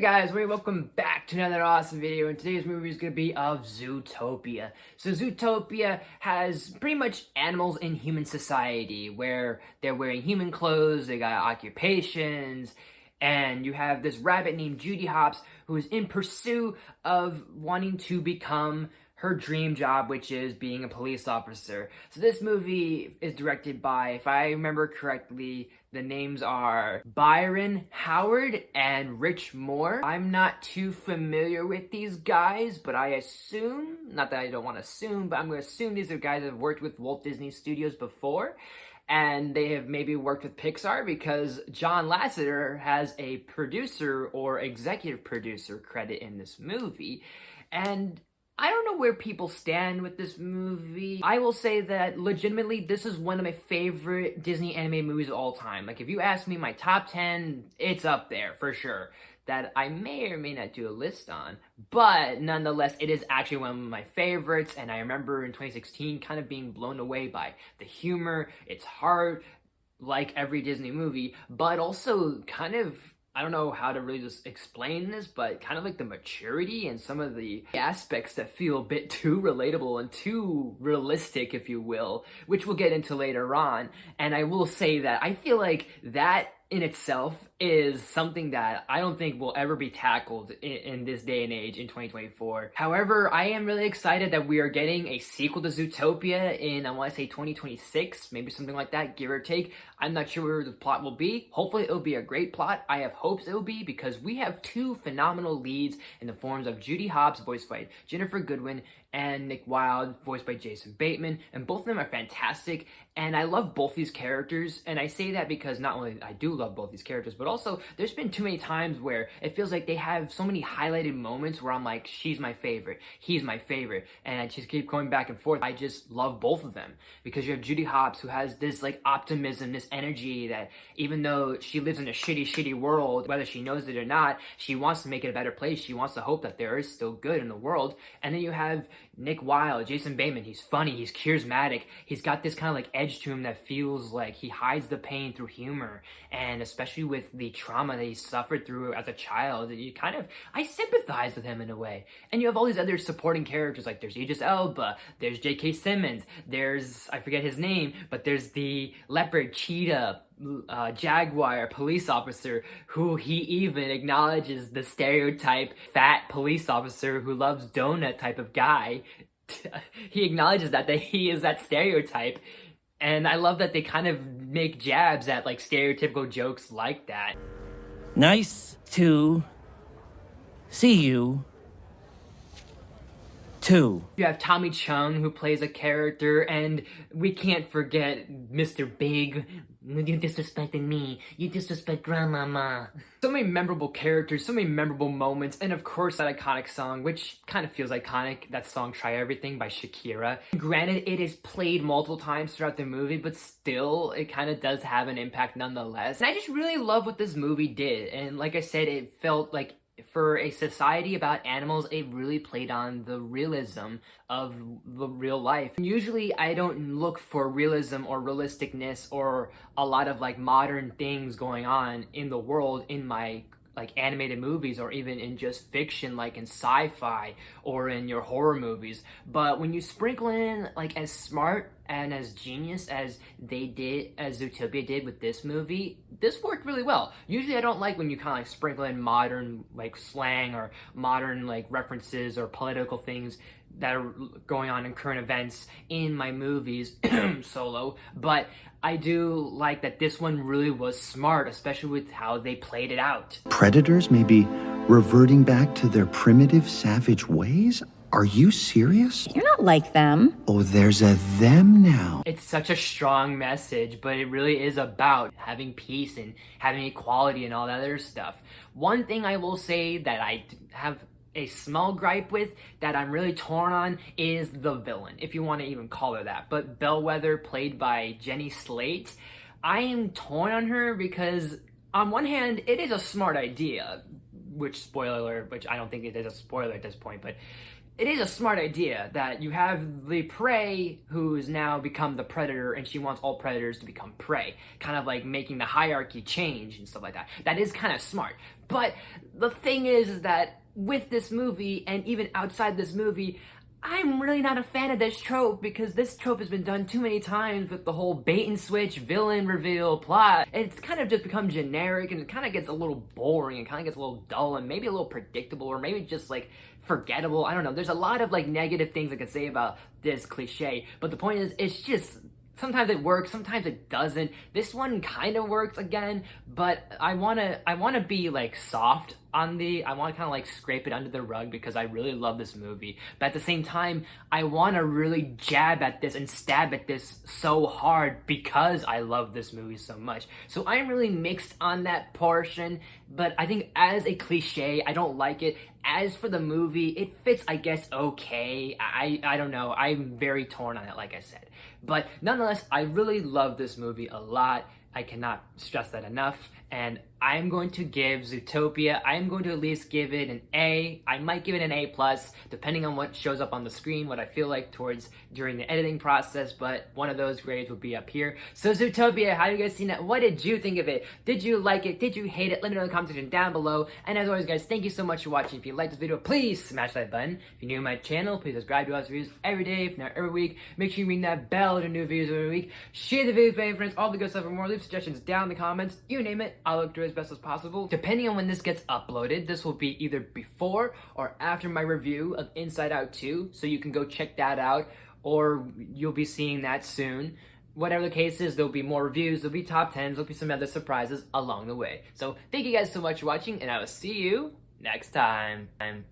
guys, welcome back to another awesome video, and today's movie is going to be of Zootopia. So Zootopia has pretty much animals in human society where they're wearing human clothes, they got occupations, and you have this rabbit named Judy Hopps who is in pursuit of wanting to become her dream job, which is being a police officer. So this movie is directed by, if I remember correctly, the names are Byron Howard and Rich Moore. I'm not too familiar with these guys, but I assume, not that I don't want to assume, but I'm going to assume these are guys that have worked with Walt Disney Studios before. And they have maybe worked with Pixar because John Lasseter has a producer or executive producer credit in this movie. And I don't know where people stand with this movie. I will say that legitimately this is one of my favorite Disney animated movies of all time. Like if you ask me my top 10, it's up there for sure. That I may or may not do a list on, but nonetheless, it is actually one of my favorites, and I remember in 2016 kind of being blown away by the humor. It's hard, like every Disney movie, but also kind of, I don't know how to really just explain this, but kind of like the maturity and some of the aspects that feel a bit too relatable and too realistic, if you will, which we'll get into later on. And I will say that I feel like that in itself is something that I don't think will ever be tackled in this day and age in 2024. However, I am really excited that we are getting a sequel to Zootopia in, I want to say 2026, maybe something like that, give or take. I'm not sure where the plot will be. Hopefully it'll be a great plot. I have hopes it'll be because we have two phenomenal leads in the forms of Judy Hopps, voiced by Jennifer Goodwin, and Nick Wilde, voiced by Jason Bateman, and both of them are fantastic, and I love both these characters, and I say that because not only I do love both these characters, but also there's been too many times where it feels like they have so many highlighted moments where I'm like, she's my favorite, he's my favorite, and I just keep going back and forth. I just love both of them, because you have Judy Hopps who has this like optimism, this energy that even though she lives in a shitty world, whether she knows it or not, she wants to make it a better place, she wants to hope that there is still good in the world. And then you have Nick Wilde, Jason Bateman. He's funny, he's charismatic, he's got this kind of like edge to him that feels like he hides the pain through humor, and especially with the trauma that he suffered through as a child, I sympathize with him in a way. And you have all these other supporting characters, like there's Idris Elba, there's J.K. Simmons, there's, I forget his name, but there's the leopard, cheetah, jaguar police officer who he even acknowledges the stereotype fat police officer who loves donut type of guy. He acknowledges that he is that stereotype, and I love that they kind of make jabs at like stereotypical jokes like that. Nice to see you too. You have Tommy Chung who plays a character, and we can't forget Mr. Big. You disrespecting me, you disrespect grandmama. So many memorable characters, so many memorable moments, and of course that iconic song, which kind of feels iconic, that song Try Everything by Shakira. Granted, it is played multiple times throughout the movie, but still, it kind of does have an impact nonetheless. And I just really love what this movie did, and like I said, it felt like for a society about animals, it really played on the realism of the real life. Usually I don't look for realism or realisticness or a lot of like modern things going on in the world in my like animated movies, or even in just fiction like in sci-fi or in your horror movies. But when you sprinkle in like as smart and as genius as they did, as Zootopia did with this movie, this worked really well. Usually I don't like when you kind of like sprinkle in modern like slang or modern like references or political things that are going on in current events in my movies solo, but I do like that this one really was smart, especially with how they played it out. Predators may be reverting back to their primitive, savage ways? Are you serious? You're not like them. Oh, there's a them now. It's such a strong message, but it really is about having peace and having equality and all that other stuff. One thing I will say that I have a small gripe with, that I'm really torn on, is the villain, if you want to even call her that. But Bellwether, played by Jenny Slate, I am torn on her because on one hand, it is a smart idea, which spoiler alert, which I don't think it is a spoiler at this point, but it is a smart idea that you have the prey who's now become the predator, and she wants all predators to become prey, kind of like making the hierarchy change and stuff like that. That is kind of smart. But the thing is that with this movie, and even outside this movie, I'm really not a fan of this trope, because this trope has been done too many times with the whole bait and switch villain reveal plot. It's kind of just become generic, and it kind of gets a little boring, and kind of gets a little dull, and maybe a little predictable, or maybe just like forgettable. I don't know. There's a lot of like negative things I could say about this cliche, but the point is, it's just sometimes it works, sometimes it doesn't. This one kind of works again, but I wanna be like soft on I want to kind of like scrape it under the rug because I really love this movie. But at the same time, I want to really jab at this and stab at this so hard because I love this movie so much. So I'm really mixed on that portion, but I think as a cliche, I don't like it. As for the movie, it fits, I guess, okay. I don't know. I'm very torn on it, like I said. But nonetheless, I really love this movie a lot. I cannot stress that enough. And I'm going to give Zootopia, I'm going to at least give it an A. I might give it an A+, depending on what shows up on the screen, what I feel like during the editing process, but one of those grades will be up here. So Zootopia, how have you guys seen it? What did you think of it? Did you like it? Did you hate it? Let me know in the comment section down below. And as always, guys, thank you so much for watching. If you liked this video, please smash that button. If you're new to my channel, please subscribe to us videos every day, if not every week. Make sure you ring that bell to new videos every week. Share the video with your friends, all the good stuff and more. Leave suggestions down in the comments. You name it, I'll look through as best as possible. Depending on when this gets uploaded, this will be either before or after my review of Inside Out 2, so you can go check that out, or you'll be seeing that soon. Whatever the case is, there'll be more reviews, there'll be top 10s, there'll be some other surprises along the way. So thank you guys so much for watching, and I will see you next time.